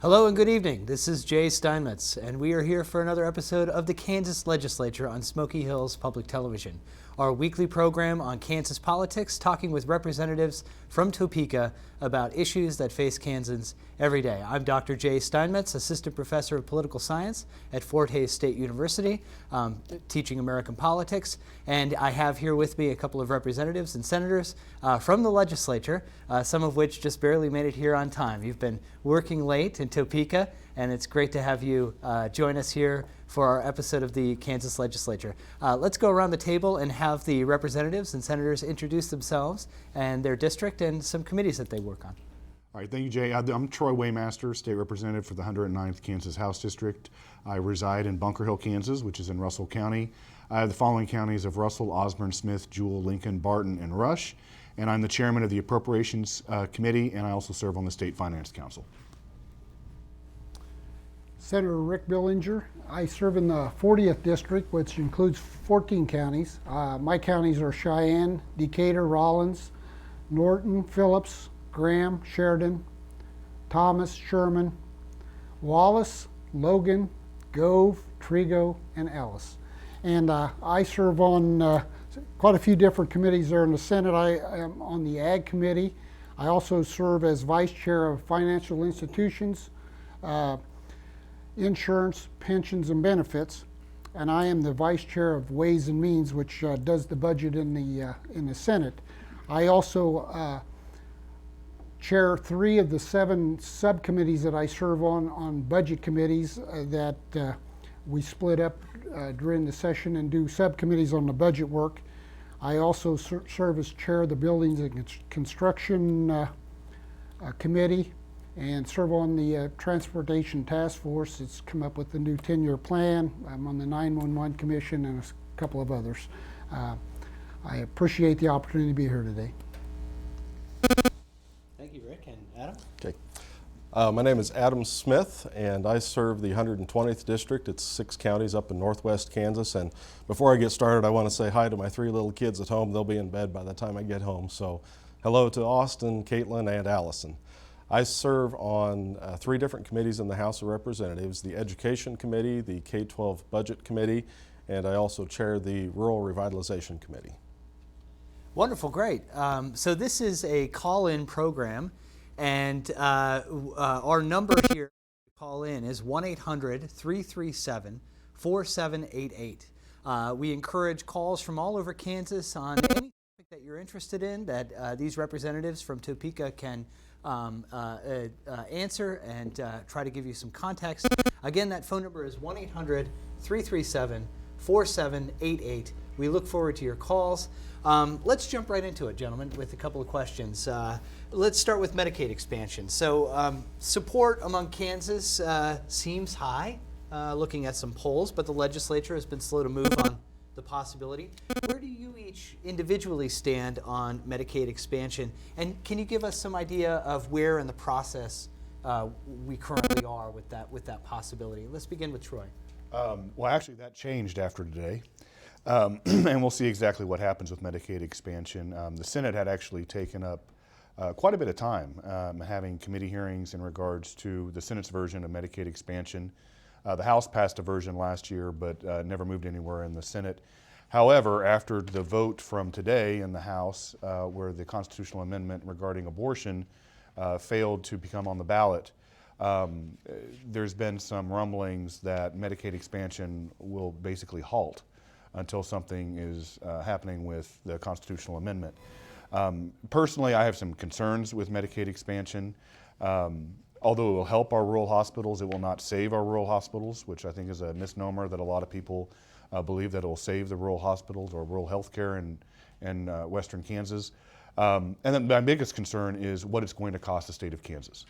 Hello and good evening. This is Jay Steinmetz, and we are here for another episode of the Kansas Legislature on Smoky Hills Public Television, our weekly program on Kansas politics, talking with representatives from Topeka about issues that face Kansans every day. I'm Dr. Jay Steinmetz, Assistant Professor of Political Science at Fort Hays State University, teaching American politics, and I have here with me a couple of representatives and senators from the legislature, some of which just barely made it here on time. You've been working late in Topeka, and it's great to have you join us here for our episode of the Kansas Legislature. Let's go around the table and have the representatives and senators introduce themselves and their district and some committees that they work on. All right, thank you, Jay. I'm Troy Waymaster, State Representative for the 109th Kansas House District. I reside in Bunker Hill, Kansas, which is in Russell County. I have the following counties of Russell, Osborne, Smith, Jewell, Lincoln, Barton, and Rush. And I'm the chairman of the Appropriations Committee, and I also serve on the State Finance Council. Senator Rick Billinger. I serve in the 40th District, which includes 14 counties. My counties are Cheyenne, Decatur, Rollins, Norton, Phillips, Graham, Sheridan, Thomas, Sherman, Wallace, Logan, Gove, Trigo, and Ellis. And I serve on quite a few different committees there in the Senate. I am on the Ag Committee. I also serve as Vice Chair of Financial Institutions, Insurance, Pensions, and Benefits, and I am the Vice Chair of Ways and Means, which does the budget in the Senate. I also chair 3 of the 7 subcommittees that I serve on budget committees that we split up during the session and do subcommittees on the budget work. I also serve as chair of the Buildings and Construction Committee and serve on the Transportation Task Force. It's come up with the new 10-year plan. I'm on the 911 Commission and a couple of others. I appreciate the opportunity to be here today. Thank you, Rick. And Adam? Okay. My name is Adam Smith, and I serve the 120th District. It's 6 counties up in northwest Kansas. And before I get started, I want to say hi to my 3 little kids at home. They'll be in bed by the time I get home. So hello to Austin, Caitlin, and Allison. I serve on 3 different committees in the House of Representatives: the Education Committee, the K-12 Budget Committee, and I also chair the Rural Revitalization Committee. Wonderful, great. So this is a call-in program, and our number here to call in is 1-800-337-4788. We encourage calls from all over Kansas on any topic that you're interested in that these representatives from Topeka can answer and try to give you some context. Again, that phone number is 1-800-337-4788. We look forward to your calls. Let's jump right into it, gentlemen, with a couple of questions. Let's start with Medicaid expansion. So support among Kansas seems high, looking at some polls, but the legislature has been slow to move on the possibility. Where do you each individually stand on Medicaid expansion? And can you give us some idea of where in the process we currently are with that possibility? Let's begin with Troy. Well, actually, that changed after today. And we'll see exactly what happens with Medicaid expansion. The Senate had actually taken up quite a bit of time having committee hearings in regards to the Senate's version of Medicaid expansion. The House passed a version last year, but never moved anywhere in the Senate. However, after the vote from today in the House, where the constitutional amendment regarding abortion failed to become on the ballot, there's been some rumblings that Medicaid expansion will basically halt until something is happening with the constitutional amendment. Personally, I have some concerns with Medicaid expansion. Although it will help our rural hospitals, it will not save our rural hospitals, which I think is a misnomer that a lot of people believe that it will save the rural hospitals or rural health care in western Kansas. And then my biggest concern is what it's going to cost the state of Kansas.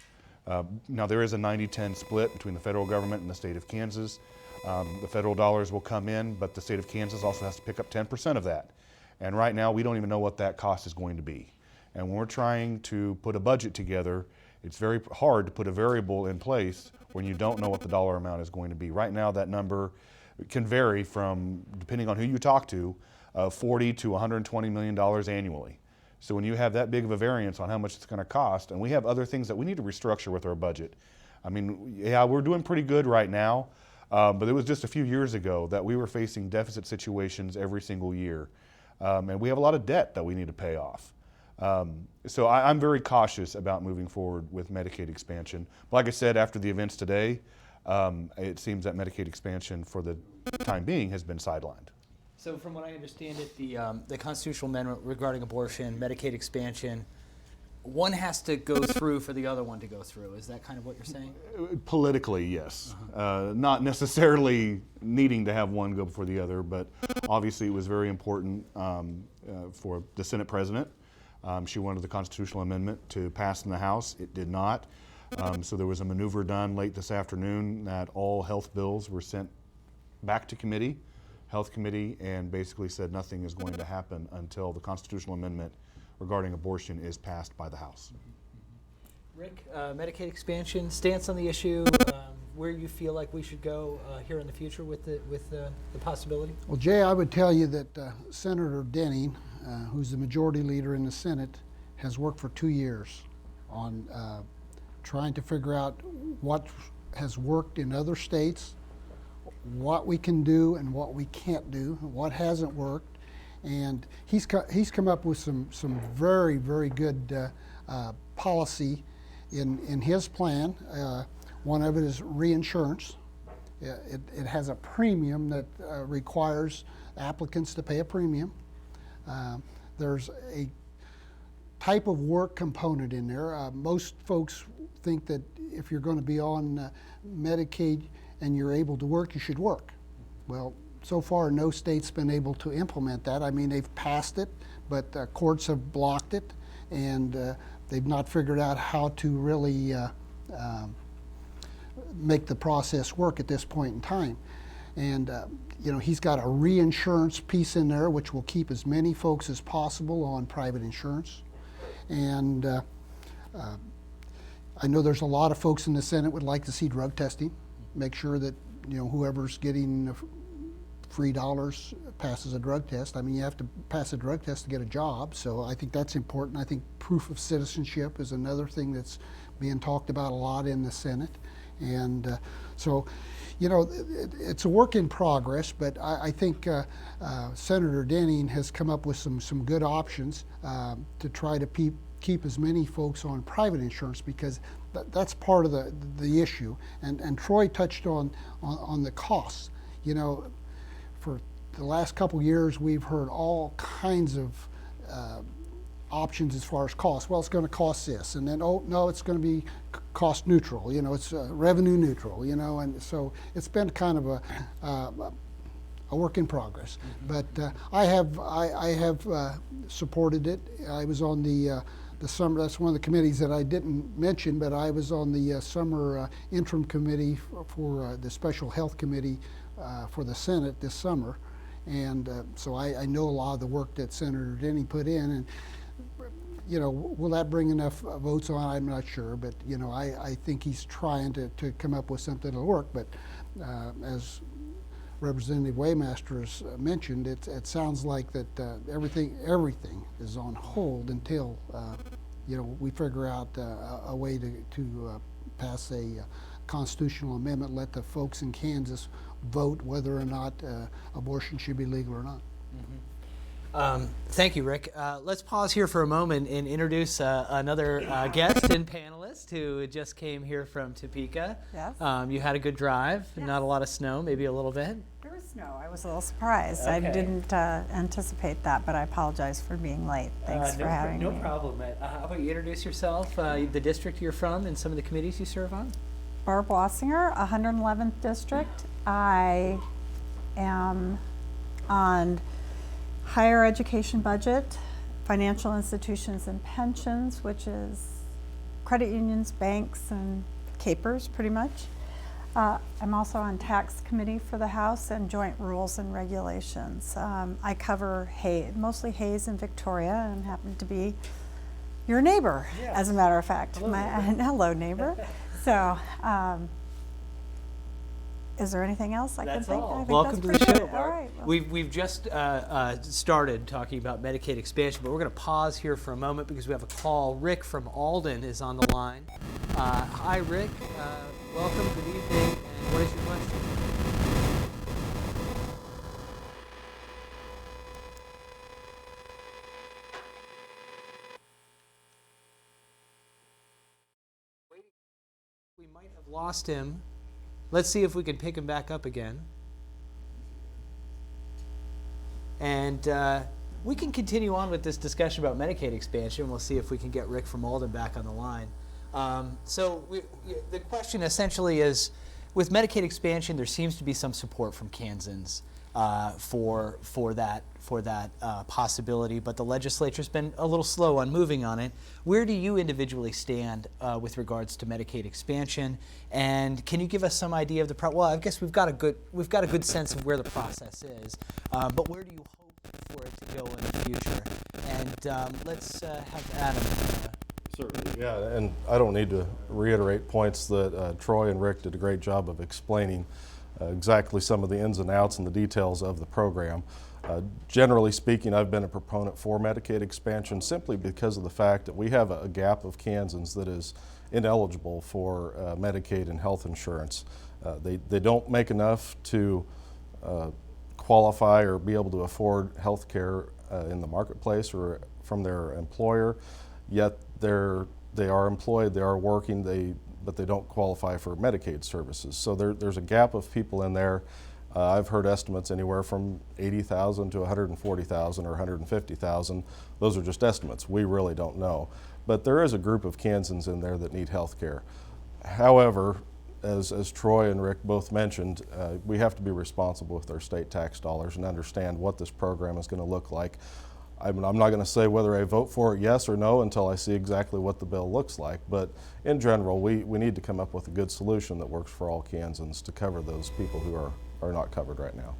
Now, there is a 90-10 split between the federal government and the state of Kansas. The federal dollars will come in, but the state of Kansas also has to pick up 10% of that. And right now, we don't even know what that cost is going to be. And when we're trying to put a budget together, it's very hard to put a variable in place when you don't know what the dollar amount is going to be. Right now, that number can vary from, depending on who you talk to, $40 to $120 million annually. So when you have that big of a variance on how much it's going to cost, and we have other things that we need to restructure with our budget. I mean, yeah, we're doing pretty good right now, but it was just a few years ago that we were facing deficit situations every single year. And we have a lot of debt that we need to pay off. So I'm very cautious about moving forward with Medicaid expansion. But like I said, after the events today, it seems that Medicaid expansion for the time being has been sidelined. So from what I understand it, the constitutional amendment regarding abortion, Medicaid expansion, one has to go through for the other one to go through. Is that kind of what you're saying? Politically, yes. Not necessarily needing to have one go before the other, but obviously it was very important for the Senate president. She wanted the constitutional amendment to pass in the House. It did not. So there was a maneuver done late this afternoon that all health bills were sent back to committee, Health Committee, and basically said nothing is going to happen until the constitutional amendment regarding abortion is passed by the House. Rick, Medicaid expansion, stance on the issue, where you feel like we should go here in the future with the possibility? Well, Jay, I would tell you that Senator Denning, who's the majority leader in the Senate, has worked for 2 years on trying to figure out what has worked in other states, what we can do and what we can't do, what hasn't worked. And he's come up with some very, very good policy in his plan. One of it is reinsurance. It has a premium that requires applicants to pay a premium. There's a type of work component in there. Most folks think that if you're going to be on Medicaid and you're able to work, you should work. Well, so far, no state's been able to implement that. I mean, they've passed it, but courts have blocked it, and they've not figured out how to really make the process work at this point in time. And you know, he's got a reinsurance piece in there, which will keep as many folks as possible on private insurance. And I know there's a lot of folks in the Senate would like to see drug testing, make sure that, you know, whoever's getting free dollars passes a drug test. I mean, you have to pass a drug test to get a job, so I think that's important. I think proof of citizenship is another thing that's being talked about a lot in the Senate. And so, you know, it's a work in progress, but I think Senator Denning has come up with some good options to try to keep as many folks on private insurance, because that's part of the issue. And Troy touched on the costs. You know, for the last couple years, we've heard all kinds of options as far as cost. Well, it's going to cost this, and then, oh no, it's going to be cost neutral. You know, it's revenue neutral. You know, and so it's been kind of a work in progress. But I have supported it. I was on the summer. That's one of the committees that I didn't mention, but I was on the summer interim committee for the special health committee for the Senate this summer, and so I know a lot of the work that Senator Denning put in. And you know, will that bring enough votes on? I'm not sure, but you know, I think he's trying to come up with something that'll work. But as Representative Waymaster has mentioned, it sounds like that everything is on hold until you know, we figure out a way to pass a constitutional amendment, let the folks in Kansas vote whether or not abortion should be legal or not. Thank you, Rick. Let's pause here for a moment and introduce another guest and panelist who just came here from Topeka. Yes. You had a good drive, Yes. Not a lot of snow, maybe a little bit. There was snow. I was a little surprised. Okay. I didn't anticipate that, but I apologize for being late. Thanks for having me. No problem. How about you introduce yourself, the district you're from, and some of the committees you serve on? Barb Wasinger, 111th District. I am on higher education budget, financial institutions and pensions, which is credit unions, banks, and capers, pretty much. I'm also on tax committee for the House and joint rules and regulations. I cover mostly Hayes and Victoria, and happen to be your neighbor, Yes. as a matter of fact. Hello, neighbor. Hello, neighbor. So, is there anything else I That's can think? all. I think Welcome that's to the pretty show, good. Barb. All right. Well, We've just started talking about Medicaid expansion, but we're going to pause here for a moment because we have a call. Rick from Alden is on the line. Hi, Rick. welcome, good evening, and what is your question? We might have lost him. Let's see if we can pick him back up again. And we can continue on with this discussion about Medicaid expansion. We'll see if we can get Rick from Alden back on the line. The question essentially is, with Medicaid expansion, there seems to be some support from Kansans for that possibility, but the legislature's been a little slow on moving on it. Where do you individually stand with regards to Medicaid expansion? And can you give us some idea of the well, I guess we've got a good sense of where the process is, but where do you hope for it to go in the future? And let's have Adam. Certainly, yeah, and I don't need to reiterate points that Troy and Rick did a great job of explaining exactly some of the ins and outs and the details of the program. Generally speaking, I've been a proponent for Medicaid expansion simply because of the fact that we have a gap of Kansans that is ineligible for Medicaid and health insurance. They don't make enough to qualify or be able to afford health care in the marketplace or from their employer, yet they are employed, they are working, but they don't qualify for Medicaid services. So there's a gap of people in there. I've heard estimates anywhere from 80,000 to 140,000 or 150,000. Those are just estimates. We really don't know. But there is a group of Kansans in there that need health care. However, as Troy and Rick both mentioned, we have to be responsible with our state tax dollars and understand what this program is going to look like. I'm not going to say whether I vote for it yes or no until I see exactly what the bill looks like, but in general, we need to come up with a good solution that works for all Kansans to cover those people who are not covered right now.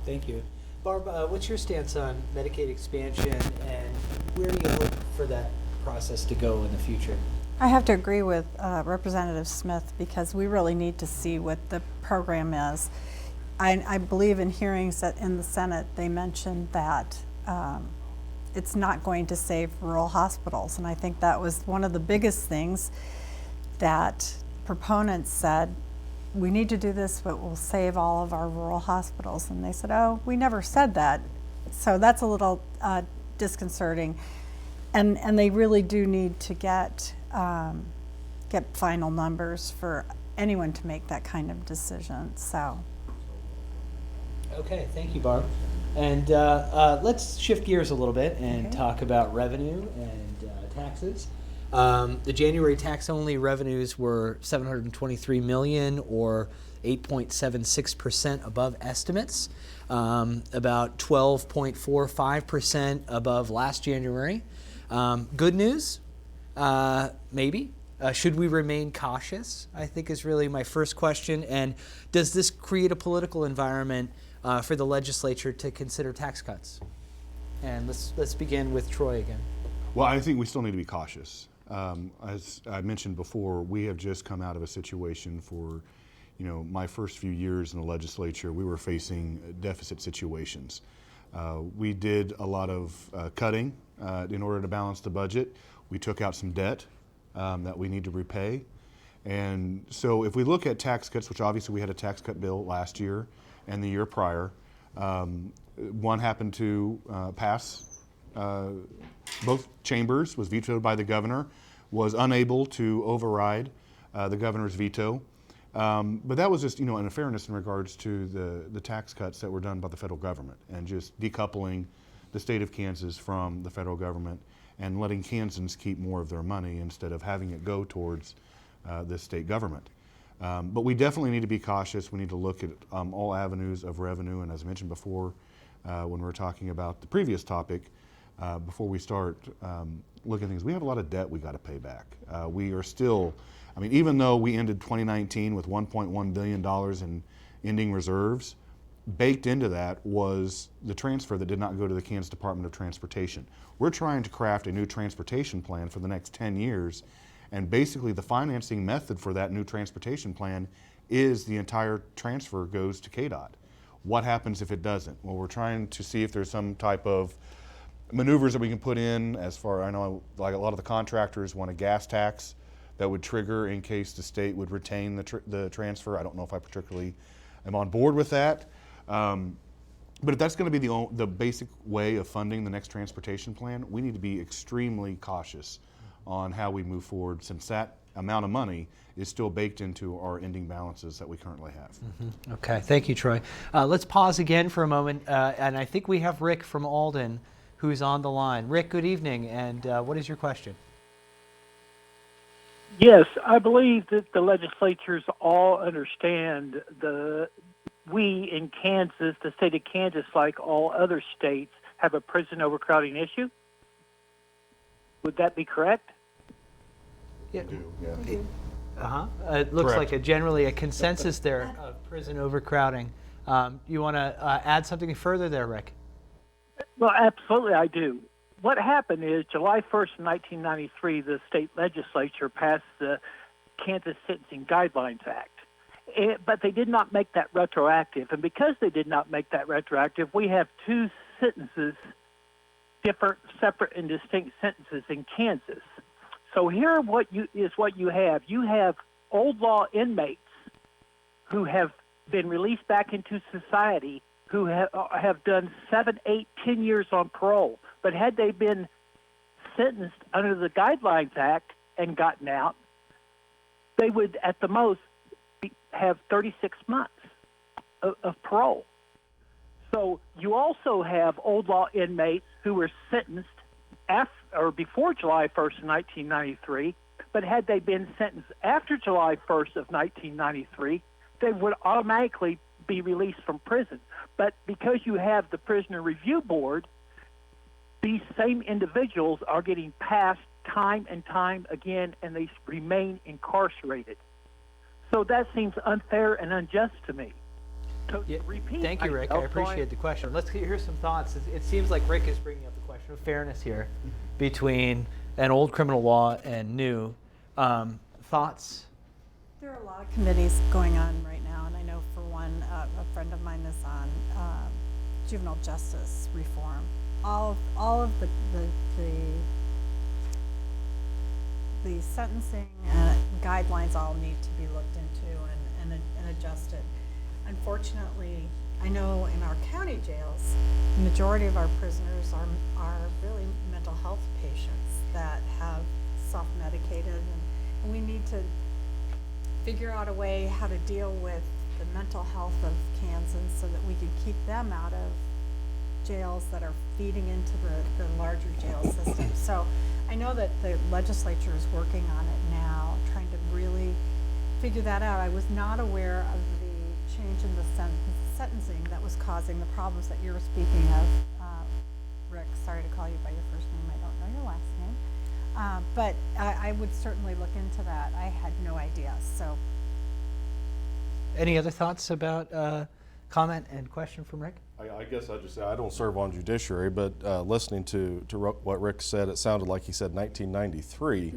Thank you. Barb, what's your stance on Medicaid expansion, and where do you hope for that process to go in the future? I have to agree with Representative Smith because we really need to see what the program is. I believe in hearings that in the Senate they mentioned that it's not going to save rural hospitals, and I think that was one of the biggest things that proponents said, we need to do this, but we'll save all of our rural hospitals. And they said, oh, we never said that. So that's a little disconcerting. And they really do need to get final numbers for anyone to make that kind of decision. So. Okay, thank you, Barb. And let's shift gears a little bit and talk about revenue and taxes. The January tax-only revenues were $723 million, or 8.76% above estimates, about 12.45% above last January. Good news, maybe. Should we remain cautious, I think is really my first question. And does this create a political environment for the legislature to consider tax cuts? And let's begin with Troy again. Well, I think we still need to be cautious. As I mentioned before, we have just come out of a situation for, my first few years in the legislature, we were facing deficit situations. We did a lot of cutting in order to balance the budget. We took out some debt that we need to repay. And so if we look at tax cuts, which obviously we had a tax cut bill last year and the year prior, one happened to pass both chambers, was vetoed by the governor, was unable to override the governor's veto. But that was just, an unfairness in regards to the tax cuts that were done by the federal government and just decoupling the state of Kansas from the federal government and letting Kansans keep more of their money instead of having it go towards the state government. But we definitely need to be cautious. We need to look at all avenues of revenue. And as I mentioned before, when we were talking about the previous topic, before we start looking at things, we have a lot of debt we got to pay back. We are still, even though we ended 2019 with $1.1 billion in ending reserves, baked into that was the transfer that did not go to the Kansas Department of Transportation. We're trying to craft a new transportation plan for the next 10 years, and basically the financing method for that new transportation plan is the entire transfer goes to KDOT. What happens if it doesn't? Well, we're trying to see if there's some type of maneuvers that we can put in as far, I know like a lot of the contractors want a gas tax that would trigger in case the state would retain the transfer. I don't know if I particularly am on board with that. But if that's going to be the basic way of funding the next transportation plan, we need to be extremely cautious on how we move forward, since that amount of money is still baked into our ending balances that we currently have. Mm-hmm. Okay, thank you, Troy. Let's pause again for a moment, and I think we have Rick from Alden who's on the line. Rick, good evening, and what is your question? Yes, I believe that the legislatures all understand we in Kansas, the state of Kansas, like all other states, have a prison overcrowding issue. Would that be correct? Yeah. Yeah. It looks Correct. like generally a consensus there of prison overcrowding. You want to add something further there, Rick? Well, absolutely, I do. What happened is July 1st, 1993, the state legislature passed the Kansas Sentencing Guidelines Act. But they did not make that retroactive. And because they did not make that retroactive, we have two sentences, different, separate, and distinct sentences in Kansas. So here is what you have. You have old law inmates who have been released back into society, who have done 7, 8, 10 years on parole. But had they been sentenced under the Guidelines Act and gotten out, they would at the most have 36 months of parole. So you also have old law inmates who were sentenced before July 1st, 1993, but had they been sentenced after July 1st of 1993, they would automatically be released from prison. But because you have the Prisoner Review Board, these same individuals are getting passed time and time again, and they remain incarcerated. So that seems unfair and unjust to me. So Yeah, repeat thank you, Rick. I appreciate the question. Let's hear some thoughts. It seems like Rick is bringing up the question of fairness here between an old criminal law and new. Thoughts? There are a lot of committees going on right now, and I know for one, a friend of mine is on juvenile justice reform. All of the sentencing guidelines all need to be looked into and adjusted. Unfortunately, I know in our county jails, the majority of our prisoners are really mental health patients that have self-medicated, and we need to figure out a way how to deal with the mental health of Kansans so that we can keep them out of jails that are feeding into the larger jail system. So I know that the legislature is working on it now, trying to really figure that out. I was not aware of the change in the sentencing that was causing the problems that you were speaking of. Rick, sorry to call you by your first name. I don't know your last name. But I would certainly look into that. I had no idea. So, Any other thoughts about comment and question from Rick? I guess I'd just say I don't serve on judiciary, but listening to what Rick said, it sounded like he said 1993.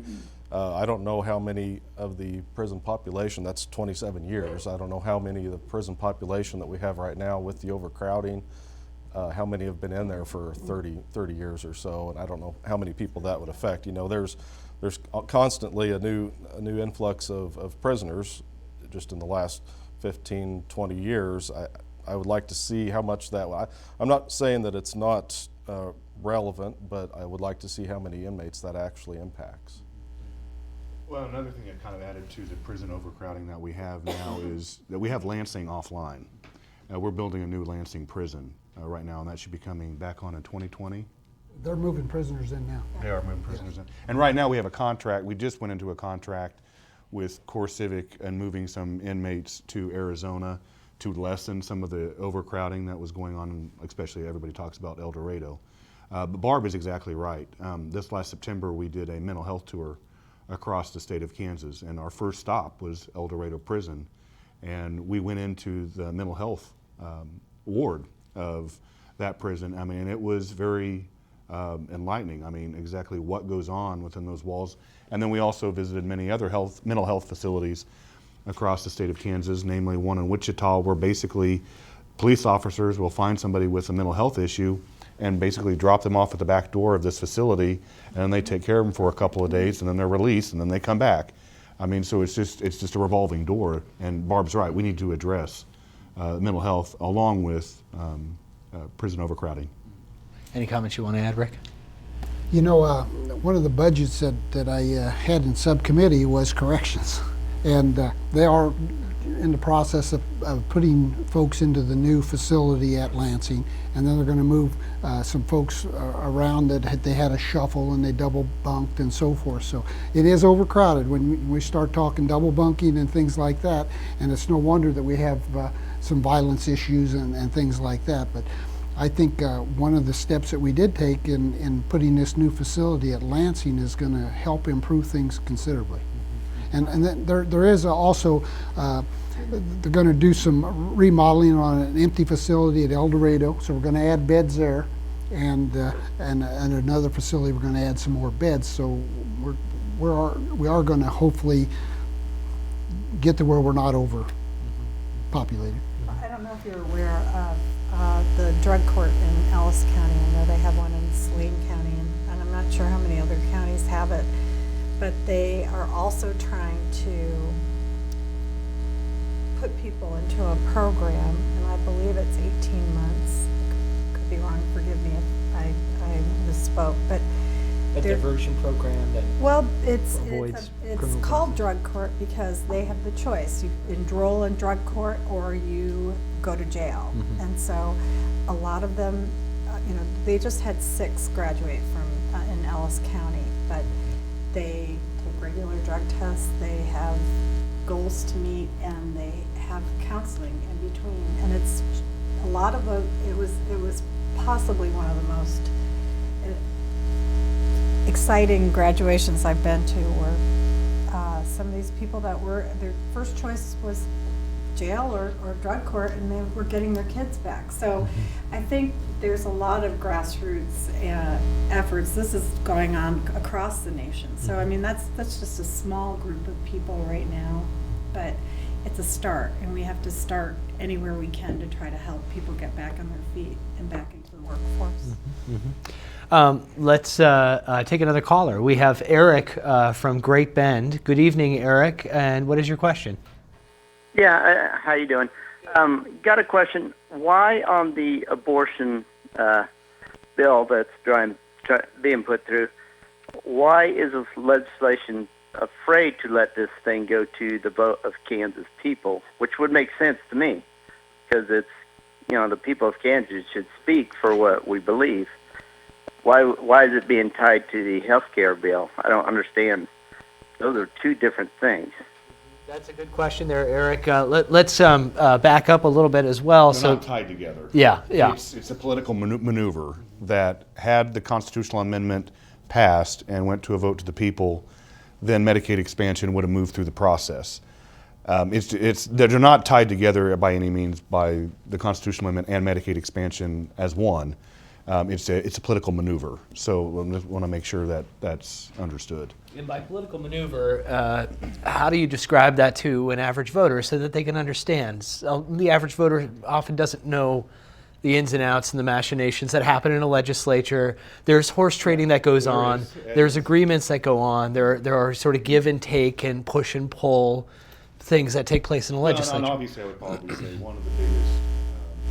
I don't know how many of the prison population, that's 27 years, I don't know how many of the prison population that we have right now with the overcrowding, how many have been in there for 30 years or so, and I don't know how many people that would affect. You know, there's constantly a new influx of prisoners just in the last 15, 20 years. I would like to see how much that, I'm not saying that it's not relevant, but I would like to see how many inmates that actually impacts. Well, another thing that kind of added to the prison overcrowding that we have now is that we have Lansing offline. We're building a new Lansing prison right now, and that should be coming back on in 2020. They're moving prisoners in now. They are moving prisoners in. And right now we have a contract, we just went into a contract with Core Civic and moving some inmates to Arizona to lessen some of the overcrowding that was going on, especially everybody talks about El Dorado. But Barb is exactly right. This last September we did a mental health tour across the state of Kansas, and our first stop was El Dorado Prison, and we went into the mental health ward of that prison. I mean, it was very enlightening. I mean, exactly what goes on within those walls. And then we also visited many other mental health facilities across the state of Kansas, namely one in Wichita, where basically police officers will find somebody with a mental health issue and basically drop them off at the back door of this facility, and then they take care of them for a couple of days, and then they're released, and then they come back. I mean, so it's just a revolving door. And Barb's right. We need to address mental health along with prison overcrowding. Any comments you want to add, Rick? You know, one of the budgets that I had in subcommittee was corrections. And they are in the process of putting folks into the new facility at Lansing. And then they're going to move some folks around that they had a shuffle and they double bunked and so forth. So it is overcrowded when we start talking double bunking and things like that. And it's no wonder that we have some violence issues and things like that. But I think one of the steps that we did take in putting this new facility at Lansing is going to help improve things considerably. And then there is also, they're going to do some remodeling on an empty facility at El Dorado, so we're going to add beds there, and another facility we're going to add some more beds. So we are going to hopefully get to where we're not overpopulated. I don't know if you're aware of the drug court in Ellis County. I know they have one in Saline County, and I'm not sure how many other counties have it. But they are also trying to put people into a program, and I believe it's 18 months. Could be wrong, forgive me if I misspoke, but A diversion program that well, it's avoids it's called drug court because they have the choice. You enroll in drug court or you go to jail. And so a lot of them, you know, they just had 6 graduate from in Ellis County, but they take regular drug tests, they have goals to meet, and they have counseling in between. And it's a lot of it was possibly one of the most exciting graduations I've been to, where some of these people that were, their first choice was jail or drug court, and they were getting their kids back. So I think there's a lot of grassroots efforts. This is going on across the nation. So I mean, that's just a small group of people right now, but it's a start, and we have to start anywhere we can to try to help people get back on their feet and back into the workforce. Let's take another caller. We have Eric from Great Bend. Good evening, Eric, and what is your question? Yeah, how you doing? Got a question. Why on the abortion bill that's being put through, why is the legislation afraid to let this thing go to the vote of Kansas people, which would make sense to me, because it's, you know, the people of Kansas should speak for what we believe. Why is it being tied to the health care bill? I don't understand. Those are 2 different things. That's a good question there, Eric. Let's back up a little bit as well. They're not tied together. Yeah. It's a political maneuver that had the constitutional amendment passed and went to a vote to the people, then Medicaid expansion would have moved through the process. They're not tied together by any means by the constitutional amendment and Medicaid expansion as one. It's a political maneuver. So I just want to make sure that that's understood. And by political maneuver, how do you describe that to an average voter so that they can understand? So the average voter often doesn't know the ins and outs and the machinations that happen in a legislature. There's horse trading that goes on. There's agreements that go on. There are sort of give and take and push and pull things that take place in a legislature. And obviously, I would probably say one of the biggest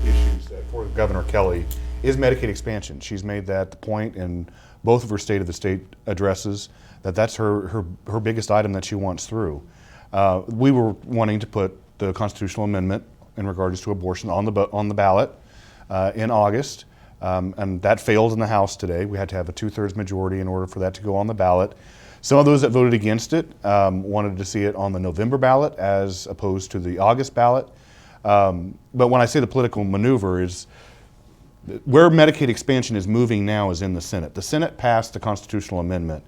issues that for Governor Kelly is Medicaid expansion. She's made that the point in both of her State of the State addresses, that's her biggest item that she wants through. We were wanting to put the constitutional amendment in regards to abortion on the ballot in August, and that failed in the House today. We had to have a 2/3 majority in order for that to go on the ballot. Some of those that voted against it wanted to see it on the November ballot as opposed to the August ballot. But when I say the political maneuver, is where Medicaid expansion is moving now is in the Senate. The Senate passed the constitutional amendment,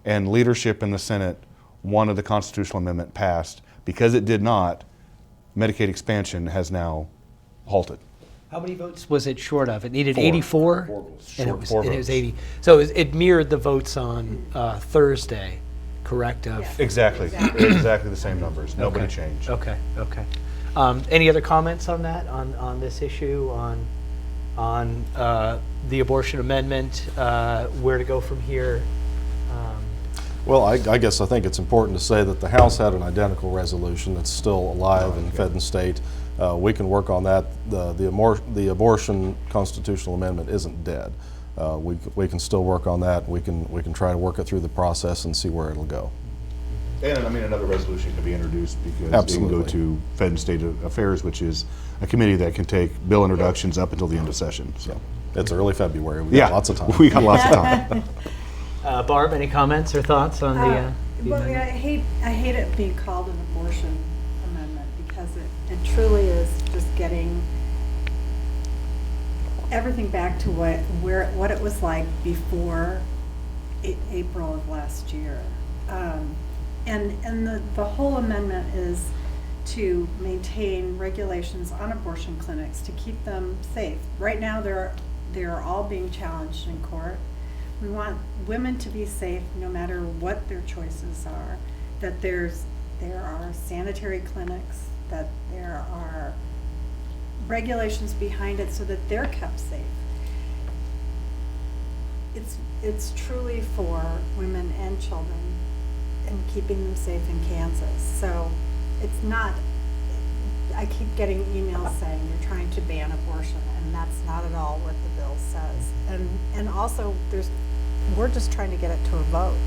and leadership in the Senate wanted the constitutional amendment passed. Because it did not, Medicaid expansion has now halted. How many votes was it short of? It needed 4. 84? 4 votes. And Four it was votes. 80. So it mirrored the votes on Thursday, correct? Exactly the same numbers. Nobody changed. Okay. Any other comments on that, on this issue, on the abortion amendment, where to go from here? Well, I guess I think it's important to say that the House had an identical resolution that's still alive and fed in state. We can work on that. The abortion constitutional amendment isn't dead. We can still work on that. We can try to work it through the process and see where it'll go. And I mean, another resolution can be introduced because Absolutely. it can go to Fed and State Affairs, which is a committee that can take bill introductions up until the end of session. So It's early February. We got lots of time. We got lots of time. Barb, any comments or thoughts on the Well, amendment? I hate it being called an abortion amendment because it truly is just getting everything back to what it was like before April of last year. And the whole amendment is to maintain regulations on abortion clinics to keep them safe. Right now, they're all being challenged in court. We want women to be safe no matter what their choices are, that there are sanitary clinics, that there are regulations behind it so that they're kept safe. It's truly for women and children and keeping them safe in Kansas. So it's not, I keep getting emails saying you're trying to ban abortion, and that's not at all what the bill says. And also we're just trying to get it to a vote.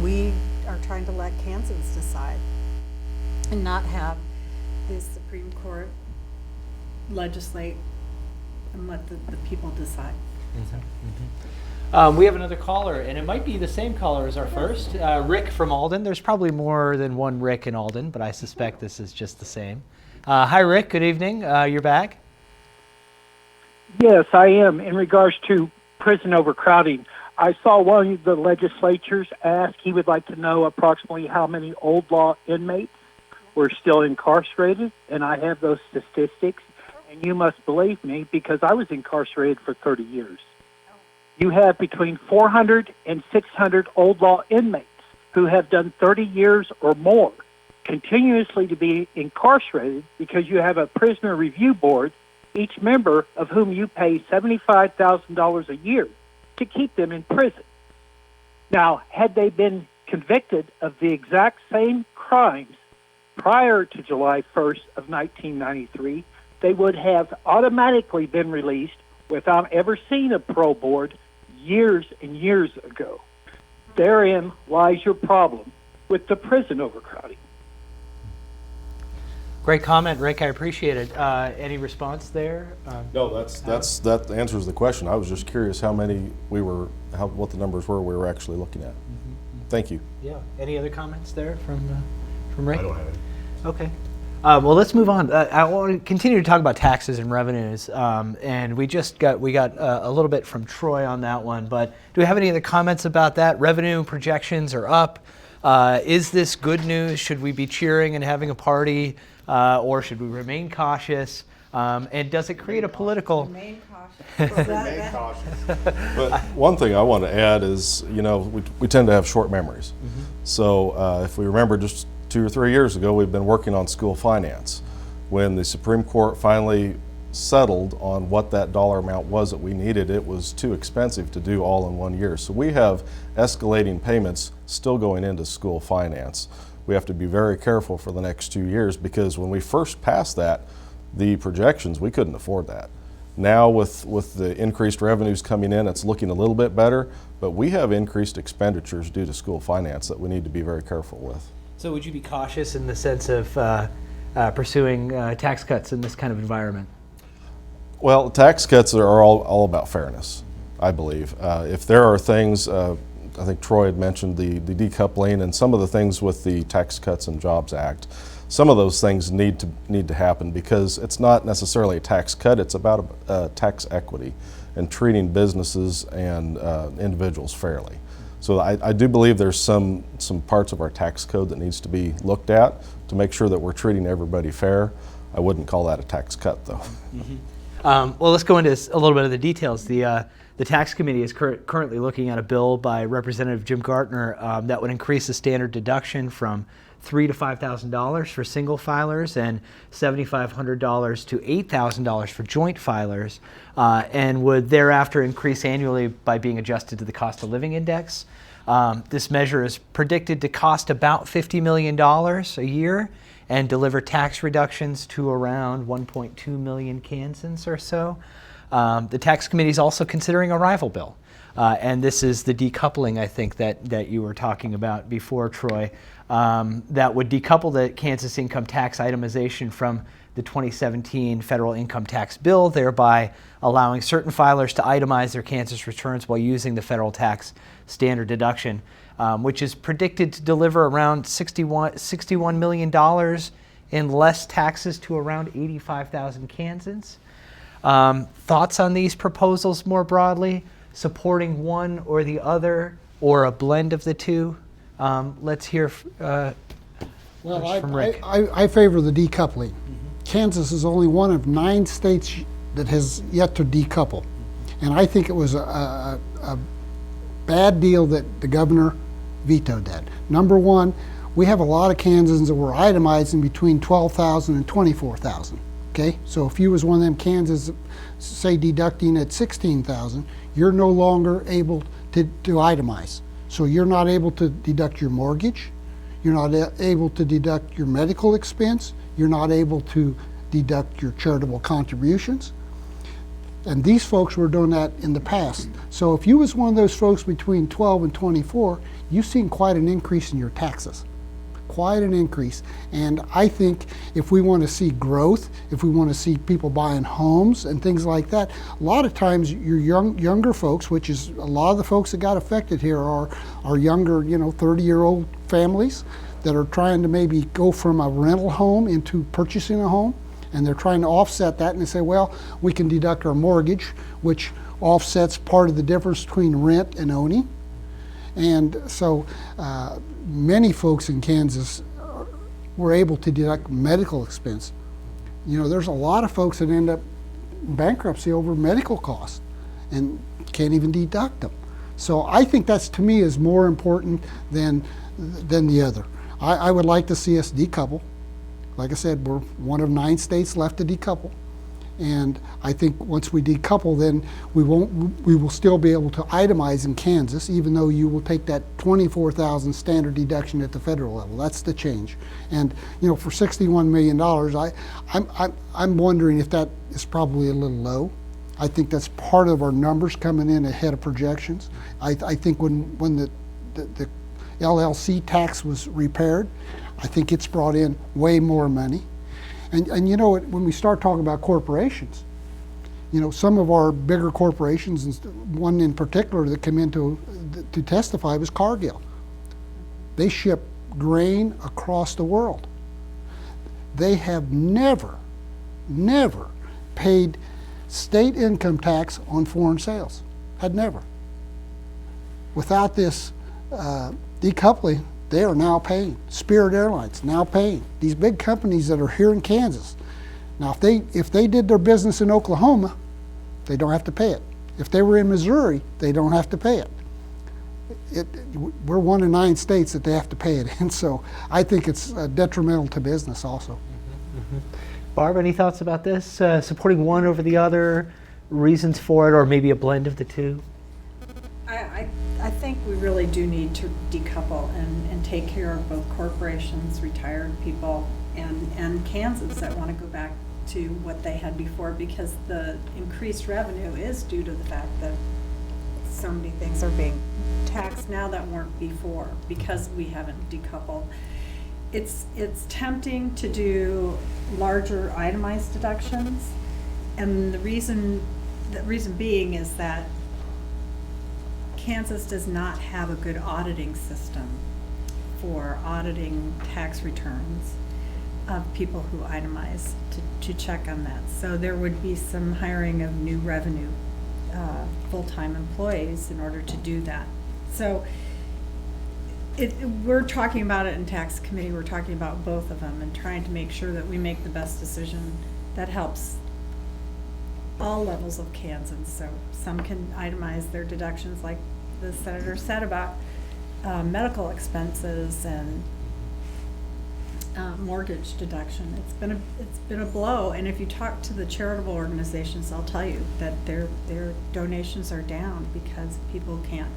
We are trying to let Kansas decide and not have the Supreme Court legislate and let the people decide. We have another caller, and it might be the same caller as our first. Rick from Alden. There's probably more than one Rick in Alden, but I suspect this is just the same. Hi, Rick. Good evening. You're back. Yes, I am. In regards to prison overcrowding, I saw one of the legislatures ask he would like to know approximately how many old law inmates were still incarcerated, and I have those statistics, and you must believe me because I was incarcerated for 30 years. You have between 400 and 600 old law inmates who have done 30 years or more continuously to be incarcerated because you have a prisoner review board, each member of whom you pay $75,000 a year to keep them in prison. Now, had they been convicted of the exact same crimes prior to July 1st of 1993, they would have automatically been released without ever seeing a parole board years and years ago. Therein lies your problem with the prison overcrowding. Great comment, Rick. I appreciate it. Any response there? No, that answers the question. I was just curious how many what the numbers were we were actually looking at. Thank you. Yeah. Any other comments there from Rick? I don't have any. Okay. Well, let's move on. I want to continue to talk about taxes and revenues, and we got a little bit from Troy on that one. But do we have any other comments about that? Revenue projections are up. Is this good news? Should we be cheering and having a party, or should we remain cautious? And does it create a political? Remain cautious. But one thing I want to add is, we tend to have short memories. So if we remember just 2 or 3 years ago, we've been working on school finance. When the Supreme Court finally settled on what that dollar amount was that we needed, it was too expensive to do all in 1 year. So we have escalating payments still going into school finance. We have to be very careful for the next 2 years because when we first passed that, the projections, we couldn't afford that. Now with the increased revenues coming in, it's looking a little bit better, but we have increased expenditures due to school finance that we need to be very careful with. So would you be cautious in the sense of pursuing tax cuts in this kind of environment? Well, tax cuts are all about fairness, I believe. If there are things, I think Troy had mentioned the decoupling and some of the things with the Tax Cuts and Jobs Act. Some of those things need to happen because it's not necessarily a tax cut, it's about tax equity and treating businesses and individuals fairly. So I do believe there's some parts of our tax code that needs to be looked at to make sure that we're treating everybody fair. I wouldn't call that a tax cut, though. Well, let's go into a little bit of the details. The tax committee is currently looking at a bill by Representative Jim Gartner that would increase the standard deduction from $3,000 to $5,000 for single filers and $7,500 to $8,000 for joint filers, and would thereafter increase annually by being adjusted to the cost of living index. This measure is predicted to cost about $50 million a year and deliver tax reductions to around 1.2 million Kansans or so. The tax committee is also considering a rival bill. And this is the decoupling, I think, that you were talking about before, Troy, that would decouple the Kansas income tax itemization from the 2017 federal income tax bill, thereby allowing certain filers to itemize their Kansas returns while using the federal tax standard deduction, which is predicted to deliver around $61 million in less taxes to around 85,000 Kansans. Thoughts on these proposals more broadly? Supporting one or the other, or a blend of the two? Let's hear Well, from Rick. I favor the decoupling. Kansas is only one of 9 states that has yet to decouple. And I think it was a bad deal that the governor vetoed that. Number one, we have a lot of Kansans that were itemizing between 12,000 and 24,000. Okay, so if you was one of them Kansas, say deducting at 16,000, you're no longer able to itemize. So you're not able to deduct your mortgage, you're not able to deduct your medical expense, you're not able to deduct your charitable contributions. And these folks were doing that in the past. So if you was one of those folks between 12 and 24, you've seen quite an increase in your taxes. Quite an increase. And I think if we want to see growth, if we want to see people buying homes and things like that, a lot of times your younger folks, which is a lot of the folks that got affected here are younger, 30-year-old families that are trying to maybe go from a rental home into purchasing a home, and they're trying to offset that, and they say, well, we can deduct our mortgage, which offsets part of the difference between rent and owning. And so many folks in Kansas were able to deduct medical expense. There's a lot of folks that end up in bankruptcy over medical costs and can't even deduct them. So I think that's, to me, is more important than the other. I would like to see us decouple. Like I said, we're one of 9 states left to decouple. And I think once we decouple, then we will still be able to itemize in Kansas, even though you will take that 24,000 standard deduction at the federal level. That's the change. And for $61 million, I'm wondering if that is probably a little low. I think that's part of our numbers coming in ahead of projections. I think when the LLC tax was repaired, I think it's brought in way more money. And when we start talking about corporations, some of our bigger corporations, and one in particular that came in to testify was Cargill. They ship grain across the world. They have never paid state income tax on foreign sales. Had never. Without this decoupling, they are now paying. Spirit Airlines now paying. These big companies that are here in Kansas. Now, if they did their business in Oklahoma, they don't have to pay it. If they were in Missouri, they don't have to pay it. We're one of 9 states that they have to pay it in, so I think it's detrimental to business also. Barb, any thoughts about this? Supporting one over the other, reasons for it, or maybe a blend of the two? I think we really do need to decouple and take care of both corporations, retired people, and Kansans that want to go back to what they had before, because the increased revenue is due to the fact that so many things are being taxed now that weren't before because we haven't decoupled. It's tempting to do larger itemized deductions, and the reason being is that Kansas does not have a good auditing system for auditing tax returns of people who itemize to check on that. So there would be some hiring of new revenue full-time employees in order to do that. So we're talking about it in tax committee, we're talking about both of them and trying to make sure that we make the best decision that helps all levels of Kansans. So some can itemize their deductions, like the senator said about medical expenses and mortgage deduction. It's been a blow, and if you talk to the charitable organizations, they'll tell you that their donations are down because people can't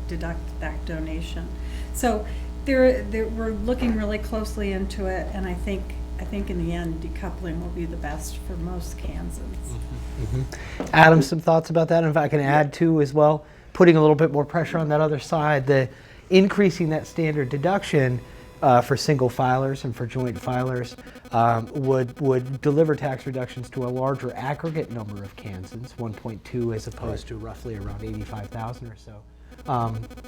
deduct that donation. So we're looking really closely into it, and I think in the end, decoupling will be the best for most Kansans. Adam, some thoughts about that? And if I can add too as well, putting a little bit more pressure on that other side, the increasing that standard deduction for single filers and for joint filers would deliver tax reductions to a larger aggregate number of Kansans, 1.2 as opposed to roughly around 85,000 or so.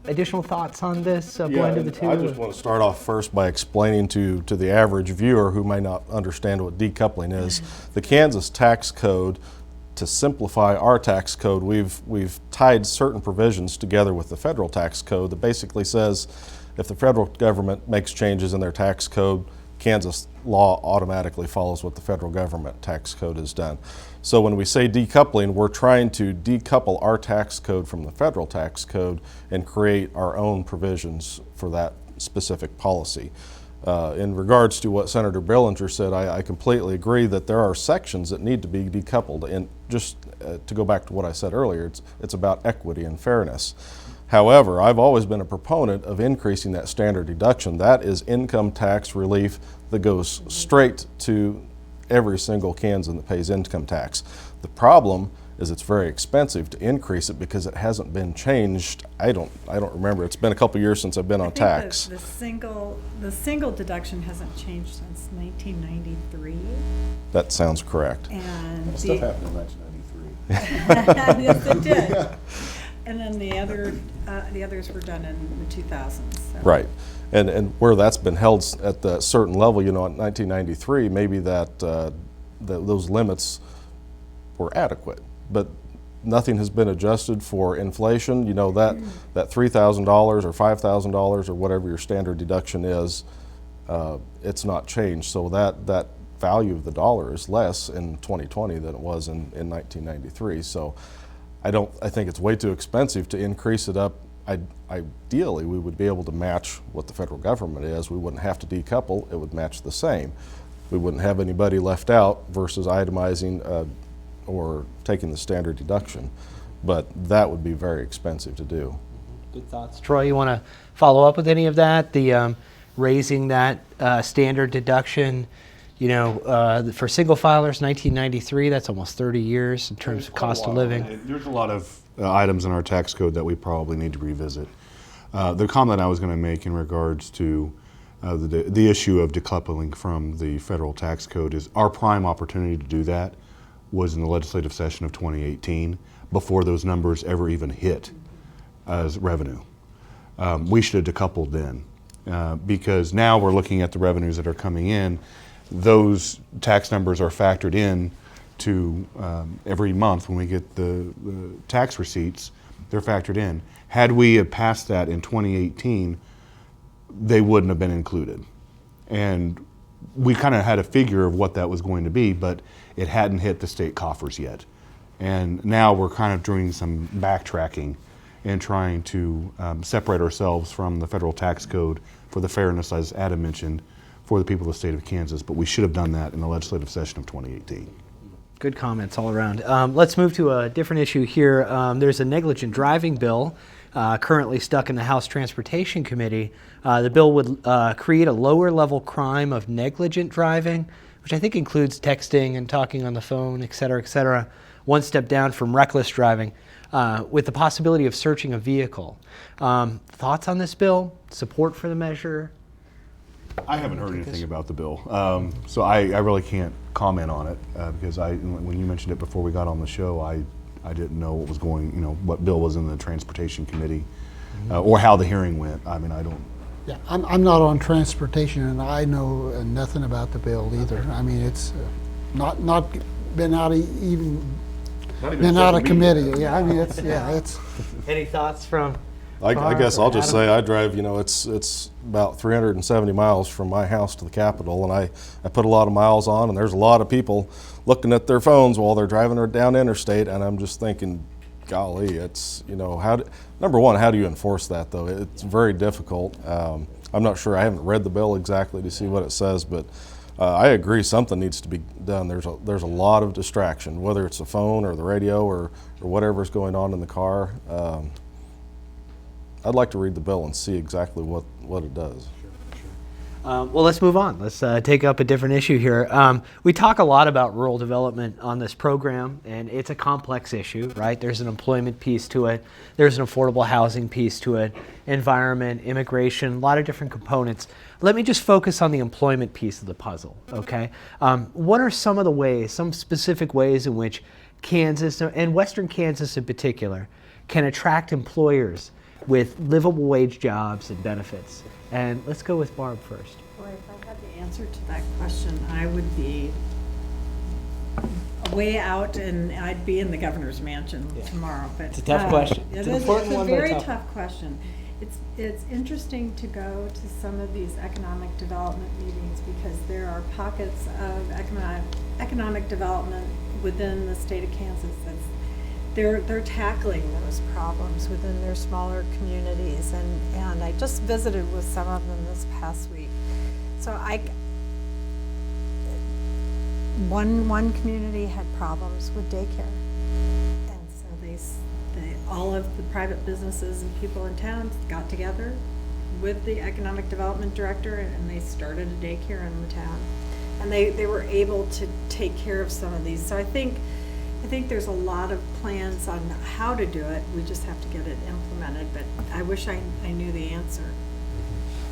Additional thoughts on this blend of the two? I just want to start off first by explaining to the average viewer who may not understand what decoupling is. The Kansas tax code, to simplify our tax code, we've tied certain provisions together with the federal tax code that basically says if the federal government makes changes in their tax code, Kansas law automatically follows what the federal government tax code has done. So when we say decoupling, we're trying to decouple our tax code from the federal tax code and create our own provisions for that specific policy. In regards to what Senator Billinger said, I completely agree that there are sections that need to be decoupled. And just to go back to what I said earlier, it's about equity and fairness. However, I've always been a proponent of increasing that standard deduction. That is income tax relief that goes straight to every single Kansan that pays income tax. The problem is it's very expensive to increase it because it hasn't been changed. I don't remember. It's been a couple years since I've been on tax. The single deduction hasn't changed since 1993. That sounds correct. And Stuff happened in 1993. yes, it did. And then the others were done in the 2000s. So. Right. And where that's been held at the certain level, in 1993, maybe those limits were adequate, but nothing has been adjusted for inflation. That $3,000 or $5,000 or whatever your standard deduction is, it's not changed. So that value of the dollar is less in 2020 than it was in 1993. So I think it's way too expensive to increase it up. Ideally, we would be able to match what the federal government is. We wouldn't have to decouple. It would match the same. We wouldn't have anybody left out versus itemizing or taking the standard deduction. But that would be very expensive to do. Good thoughts. Troy, you want to follow up with any of that? The raising that standard deduction, for single filers, 1993, that's almost 30 years in terms of cost of living. There's a lot of items in our tax code that we probably need to revisit. The comment I was going to make in regards to the issue of decoupling from the federal tax code is our prime opportunity to do that was in the legislative session of 2018 before those numbers ever even hit as revenue. We should have decoupled then because now we're looking at the revenues that are coming in. Those tax numbers are factored in to every month when we get the tax receipts, they're factored in. Had we passed that in 2018, they wouldn't have been included. And we kind of had a figure of what that was going to be, but it hadn't hit the state coffers yet. And now we're kind of doing some backtracking and trying to separate ourselves from the federal tax code for the fairness, as Adam mentioned, for the people of the state of Kansas, but we should have done that in the legislative session of 2018. Good comments all around. Let's move to a different issue here. There's a negligent driving bill currently stuck in the House Transportation Committee. The bill would create a lower level crime of negligent driving, which I think includes texting and talking on the phone, et cetera, one step down from reckless driving, with the possibility of searching a vehicle. Thoughts on this bill? Support for the measure? I haven't heard anything about the bill, so I really can't comment on it because when you mentioned it before we got on the show, I didn't know what was what bill was in the Transportation Committee or how the hearing went. I mean, I don't. Yeah, I'm not on transportation, and I know nothing about the bill either. I mean, it's not been out of committee. Yeah, I mean, it's. Any thoughts from? I guess I'll just say I drive, it's about 370 miles from my house to the Capitol, and I put a lot of miles on, and there's a lot of people looking at their phones while they're driving down interstate, and I'm just thinking, golly, it's, number one, how do you enforce that, though? It's very difficult. I'm not sure. I haven't read the bill exactly to see what it says, but I agree something needs to be done. There's a lot of distraction, whether it's the phone or the radio or whatever's going on in the car. I'd like to read the bill and see exactly what it does. Well, let's move on. Let's take up a different issue here. We talk a lot about rural development on this program, and it's a complex issue, right? There's an employment piece to it. There's an affordable housing piece to it, environment, immigration, a lot of different components. Let me just focus on the employment piece of the puzzle, okay? What are some of the ways, some specific ways in which Kansas, and Western Kansas in particular, can attract employers with livable wage jobs and benefits? And let's go with Barb first. Boy, if I had the answer to that question, I would be way out and I'd be in the governor's mansion tomorrow. But It's a tough question. It's an important one, It's a but very tough. tough question. It's interesting to go to some of these economic development meetings because there are pockets of economic development within the state of Kansas that's they're tackling those problems within their smaller communities, and I just visited with some of them this past week. So one community had problems with daycare, and so they all of the private businesses and people in town got together with the economic development director, and they started a daycare in the town, and they were able to take care of some of these. So I think there's a lot of plans on how to do it. We just have to get it implemented, but I wish I knew the answer.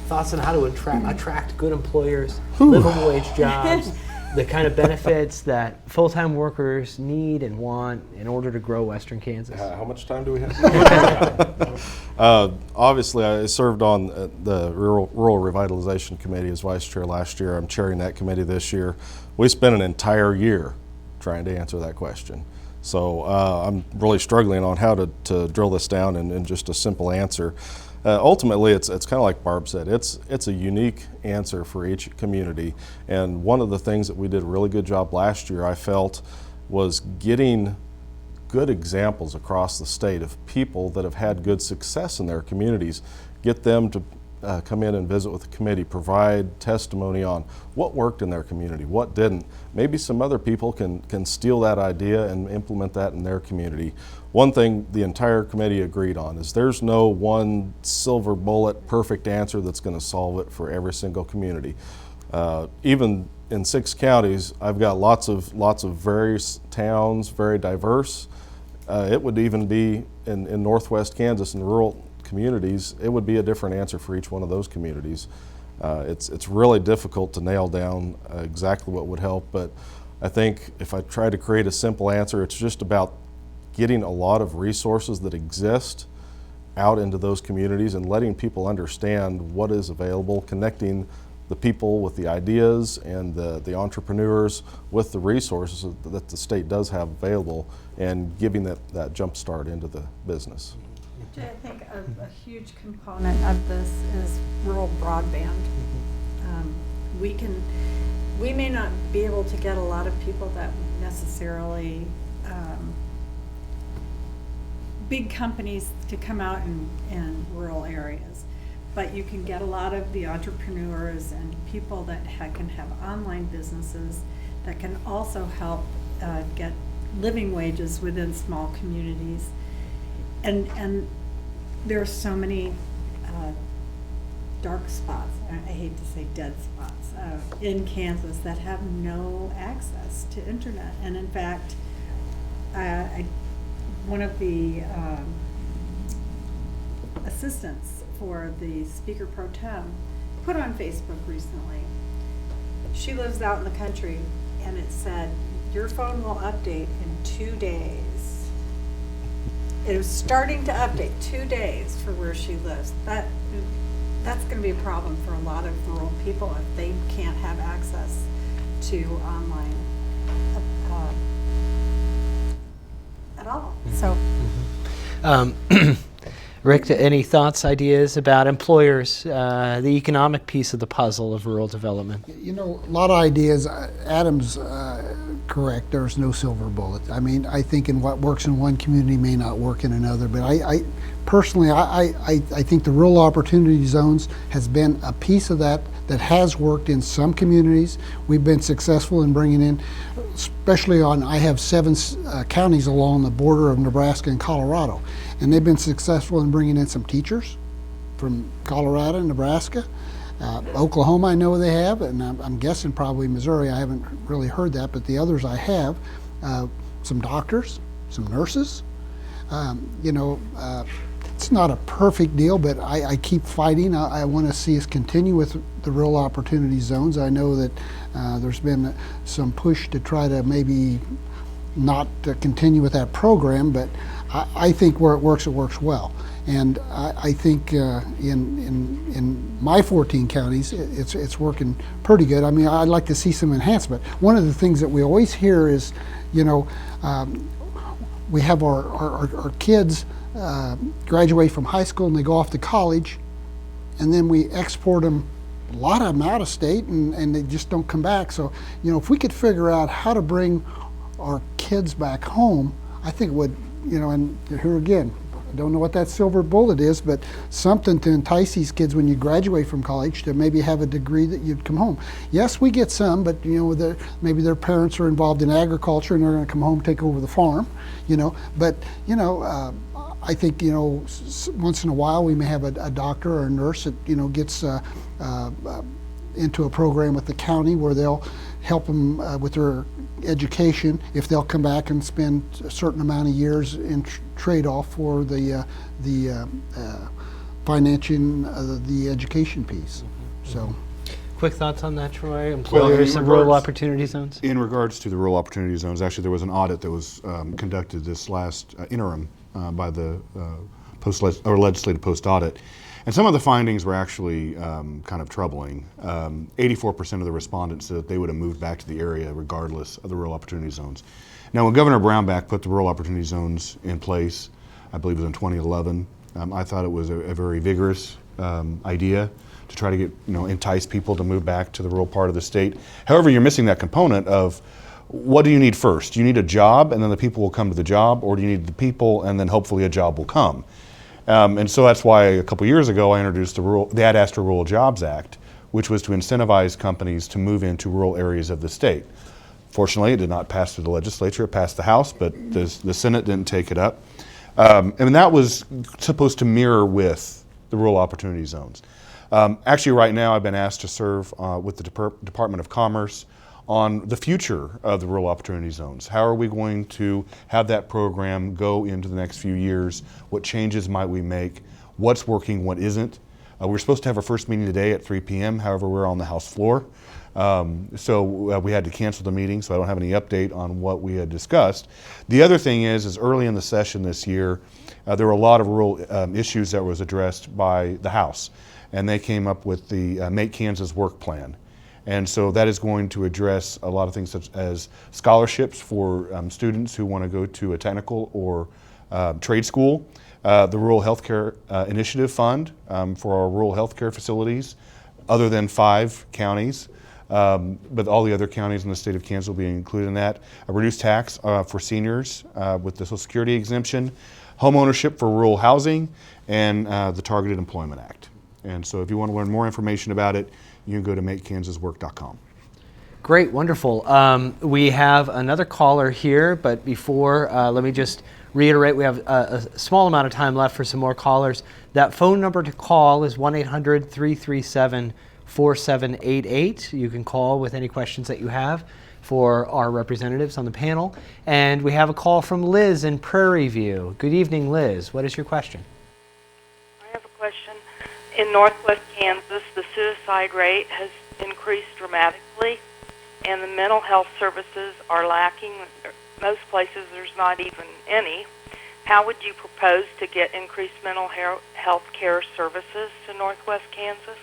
Thoughts on how to attract good employers, livable wage jobs, the kind of benefits that full-time workers need and want in order to grow Western Kansas? How much time do we have? Obviously, I served on the Rural Revitalization Committee as vice chair last year. I'm chairing that committee this year. We spent an entire year trying to answer that question. So I'm really struggling on how to drill this down in just a simple answer. Ultimately, it's kind of like Barb said, it's a unique answer for each community. And one of the things that we did a really good job last year, I felt, was getting good examples across the state of people that have had good success in their communities, get them to come in and visit with the committee, provide testimony on what worked in their community, what didn't. Maybe some other people can steal that idea and implement that in their community. One thing the entire committee agreed on is there's no one silver bullet perfect answer that's going to solve it for every single community. Even in 6 counties, I've got lots of various towns, very diverse. It would even be in northwest Kansas, in rural communities, it would be a different answer for each one of those communities. It's really difficult to nail down exactly what would help, but I think if I try to create a simple answer, it's just about getting a lot of resources that exist out into those communities and letting people understand what is available, connecting the people with the ideas and the entrepreneurs with the resources that the state does have available, and giving that jump start into the business. I think a huge component of this is rural broadband. We may not be able to get a lot of people that necessarily big companies to come out in rural areas, but you can get a lot of the entrepreneurs and people that can have online businesses that can also help get living wages within small communities. And there are so many dark spots, I hate to say dead spots, in Kansas that have no access to internet. And in fact, one of the assistants for the Speaker Pro Tem put on Facebook recently, she lives out in the country, and it said, your phone will update in 2 days. It was starting to update 2 days for where she lives. That's going to be a problem for a lot of rural people if they can't have access to online at all. So, Rick, any thoughts, ideas about employers, the economic piece of the puzzle of rural development? You know, a lot of ideas. Adam's correct. There's no silver bullet. I mean, I think what works in one community may not work in another. But I personally, I think the rural opportunity zones has been a piece of that has worked in some communities. We've been successful in bringing in, especially I have 7 counties along the border of Nebraska and Colorado. And they've been successful in bringing in some teachers, from Colorado, Nebraska. Oklahoma, I know they have, and I'm guessing probably Missouri. I haven't really heard that, but the others I have. Some doctors, some nurses. It's not a perfect deal, but I keep fighting. I want to see us continue with the rural opportunity zones. I know that there's been some push to try to maybe not continue with that program, but I think where it works well. And I think in my 14 counties, it's working pretty good. I mean, I'd like to see some enhancement. One of the things that we always hear is, we have our kids graduate from high school and they go off to college, and then we export them, a lot of them out of state, and they just don't come back. So, if we could figure out how to bring our kids back home, I think it would, and here again, I don't know what that silver bullet is, but something to entice these kids when you graduate from college to maybe have a degree that you'd come home. Yes, we get some, but maybe their parents are involved in agriculture and they're going to come home and take over the farm, But I think once in a while we may have a doctor or a nurse that gets into a program with the county where they'll help them with their education if they'll come back and spend a certain amount of years in trade-off for the financing the education piece. So, quick thoughts on that, Troy? Employers and rural opportunity zones? In regards to the rural opportunity zones, actually there was an audit that was conducted this last interim by the legislative post-audit. And some of the findings were actually kind of troubling. 84% of the respondents said that they would have moved back to the area regardless of the rural opportunity zones. Now, when Governor Brownback put the rural opportunity zones in place, I believe it was in 2011, I thought it was a very vigorous idea to try to get, entice people to move back to the rural part of the state. However, you're missing that component of what do you need first? Do you need a job and then the people will come to the job, or do you need the people and then hopefully a job will come? And so that's why a couple years ago I introduced the Ad-Astra Rural Jobs Act, which was to incentivize companies to move into rural areas of the state. Fortunately, it did not pass through the legislature. It passed the House, but the Senate didn't take it up. And that was supposed to mirror with the rural opportunity zones. Actually, right now I've been asked to serve with the Department of Commerce on the future of the rural opportunity zones. How are we going to have that program go into the next few years? What changes might we make? What's working, what isn't? We're supposed to have our first meeting today at 3 p.m. However, we're on the House floor. So we had to cancel the meeting, so I don't have any update on what we had discussed. The other thing is early in the session this year, there were a lot of rural issues that was addressed by the House, and they came up with the Make Kansas Work Plan. And so that is going to address a lot of things such as scholarships for students who want to go to a technical or trade school, the Rural Healthcare Initiative Fund for our rural healthcare facilities, other than 5 counties, but all the other counties in the state of Kansas will be included in that. A reduced tax for seniors with the Social Security exemption, home ownership for rural housing, and the Targeted Employment Act. And so if you want to learn more information about it, you can go to makekansaswork.com. Great, wonderful. We have another caller here, but before, let me just reiterate, we have a small amount of time left for some more callers. That phone number to call is 1-800-337-4788. You can call with any questions that you have for our representatives on the panel. And we have a call from Liz in Prairie View. Good evening, Liz. What is your question? I have a question. In northwest Kansas, the suicide rate has increased dramatically, and the mental health services are lacking. Most places there's not even any. How would you propose to get increased mental health care services to northwest Kansas?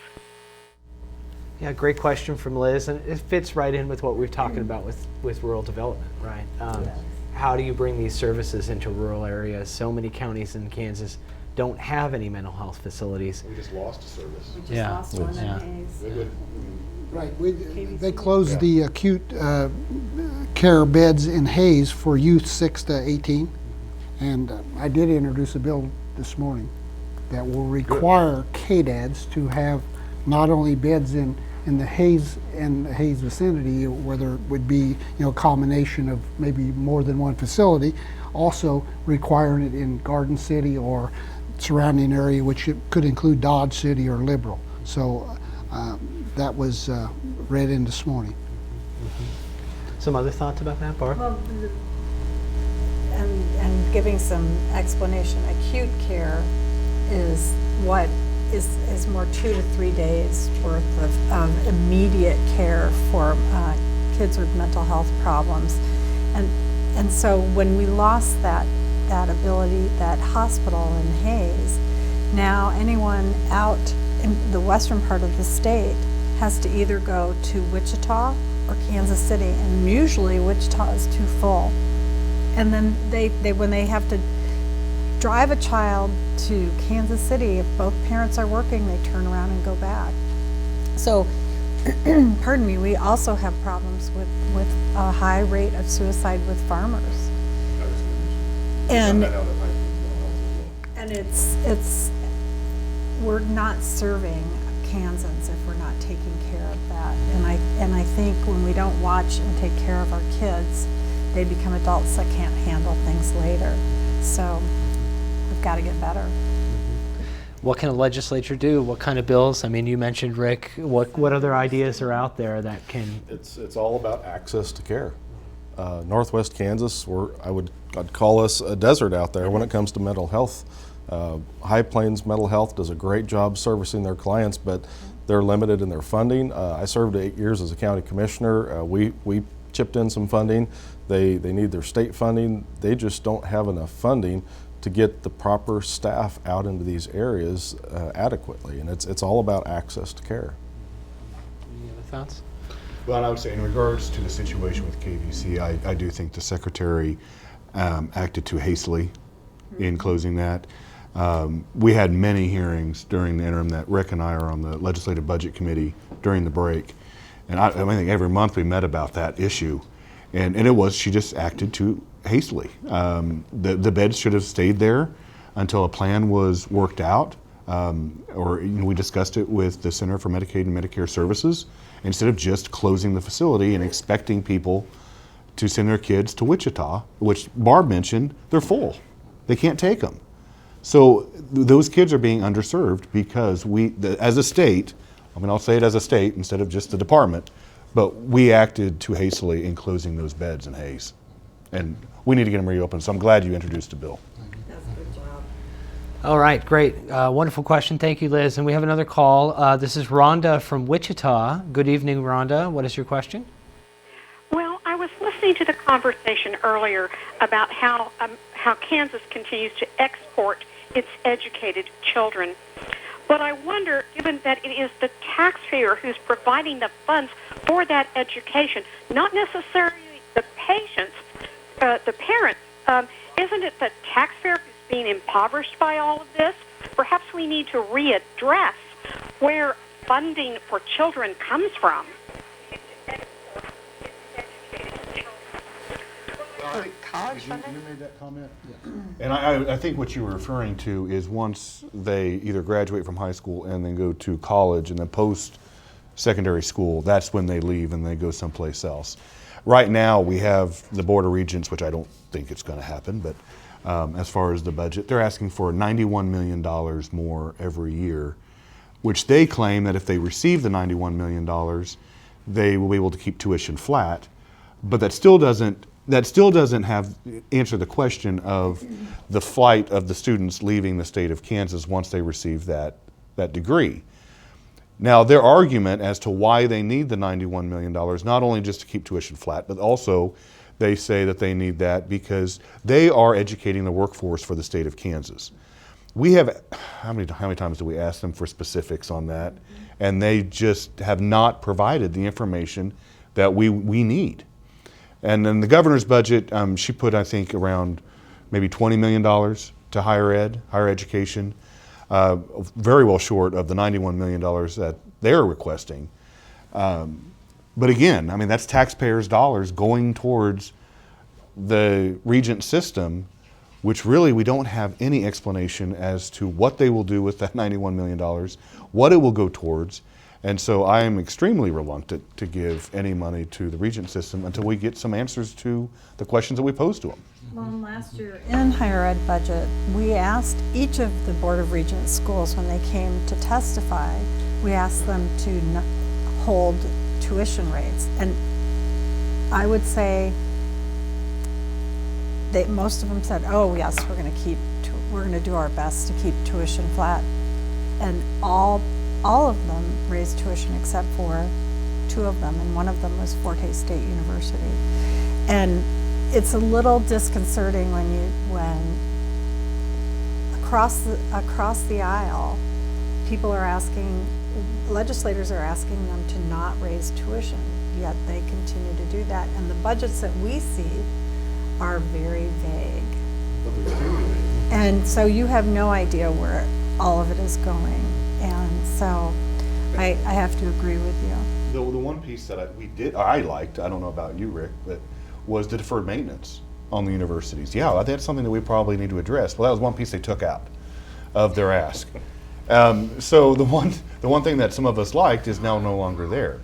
Yeah, great question from Liz, and it fits right in with what we're talking about with rural development, right? How do you bring these services into rural areas? So many counties in Kansas don't have any mental health facilities. We just lost a service. We just lost one in Hayes. Right, they closed the acute care beds in Hayes for youth 6 to 18, and I did introduce a bill this morning that will require KDADs to have not only beds in the Hayes and Hayes vicinity, where there would be a combination of maybe more than one facility, also requiring it in Garden City or surrounding area, which it could include Dodge City or Liberal. So that was read in this morning. Some other thoughts about that, Barb? Well, and giving some explanation, acute care is what is more 2 to 3 days worth of immediate care for kids with mental health problems. And so when we lost that ability, that hospital in Hayes, now anyone out in the western part of the state has to either go to Wichita or Kansas City, and usually Wichita is too full. And then they when they have to drive a child to Kansas City, if both parents are working, they turn around and go back. So, pardon me, we also have problems with a high rate of suicide with farmers. And it's we're not serving Kansans if we're not taking care of that. And I think when we don't watch and take care of our kids, they become adults that can't handle things later. So we've got to get better. What can a legislature do? What kind of bills? I mean, you mentioned, Rick, what other ideas are out there that can... It's all about access to care. Northwest Kansas, I'd call us a desert out there when it comes to mental health. High Plains Mental Health does a great job servicing their clients, but they're limited in their funding. I served 8 years as a county commissioner. We chipped in some funding. They need their state funding. They just don't have enough funding to get the proper staff out into these areas adequately, and it's all about access to care. Any other thoughts? Well, and I would say in regards to the situation with KVC, I do think the Secretary acted too hastily in closing that. We had many hearings during the interim that Rick and I are on the Legislative Budget Committee during the break. And I think every month we met about that issue. And she just acted too hastily. The beds should have stayed there until a plan was worked out. We discussed it with the Center for Medicaid and Medicare Services, instead of just closing the facility and expecting people to send their kids to Wichita, which Barb mentioned, they're full. They can't take them. So those kids are being underserved because as a state, I'll say it as a state instead of just the department, but we acted too hastily in closing those beds in Hayes. And we need to get them reopened, so I'm glad you introduced a bill. That's a good job. All right, great. Wonderful question. Thank you, Liz. And we have another call. This is Rhonda from Wichita. Good evening, Rhonda. What is your question? Well, I was listening to the conversation earlier about how Kansas continues to export its educated children. But I wonder, given that it is the taxpayer who's providing the funds for that education, not necessarily the patients, the parents, isn't it the taxpayer who's being impoverished by all of this? Perhaps we need to readdress where funding for children comes from. College funding? You made that comment? Yeah. And I think what you were referring to is once they either graduate from high school and then go to college and then post-secondary school, that's when they leave and they go someplace else. Right now we have the Board of Regents, which I don't think it's going to happen, but as far as the budget, they're asking for $91 million more every year, which they claim that if they receive the $91 million, they will be able to keep tuition flat, but that still doesn't answer the question of the flight of the students leaving the state of Kansas once they receive that degree. Now, their argument as to why they need the $91 million, not only just to keep tuition flat, but also they say that they need that because they are educating the workforce for the state of Kansas. We have, how many times do we ask them for specifics on that? And they just have not provided the information that we need. And then the governor's budget, she put, I think, around maybe $20 million to higher education, very well short of the $91 million that they're requesting. But again, that's taxpayers' dollars going towards the Regent system, which really we don't have any explanation as to what they will do with that $91 million, what it will go towards, And so I am extremely reluctant to give any money to the Regent system until we get some answers to the questions that we pose to them. Well, and last year in higher ed budget, we asked each of the Board of Regents schools when they came to testify, we asked them to hold tuition rates. And I would say most of them said, oh yes, we're going to do our best to keep tuition flat. And all of them raised tuition except for 2 of them, and one of them was Forte State University. And it's a little disconcerting when across the aisle, legislators are asking them to not raise tuition, yet they continue to do that. And the budgets that we see are very vague. And so you have no idea where all of it is going. And so I have to agree with you. The one piece that I liked, I don't know about you, Rick, but was the deferred maintenance on the universities. Yeah, that's something that we probably need to address. Well, that was one piece they took out of their ask. So the one thing that some of us liked is now no longer there.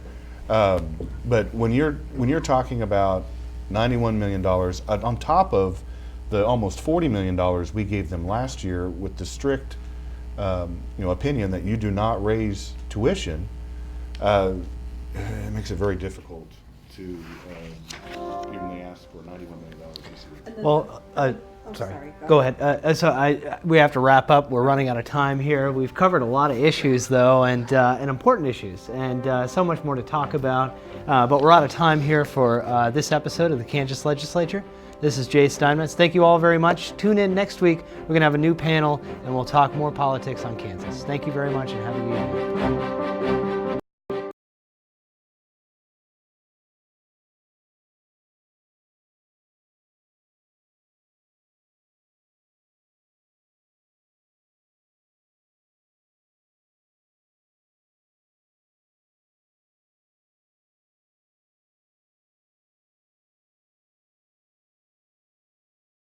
But when you're talking about $91 million on top of the almost $40 million we gave them last year, with the strict opinion that you do not raise tuition, it makes it very difficult to even they ask for $91 million this year. Well, sorry. Go ahead. We have to wrap up. We're running out of time here. We've covered a lot of issues, though, and important issues, and so much more to talk about. But we're out of time here for this episode of the Kansas Legislature. This is Jay Steinmetz. Thank you all very much. Tune in next week. We're going to have a new panel, and we'll talk more politics on Kansas. Thank you very much, and have a good evening.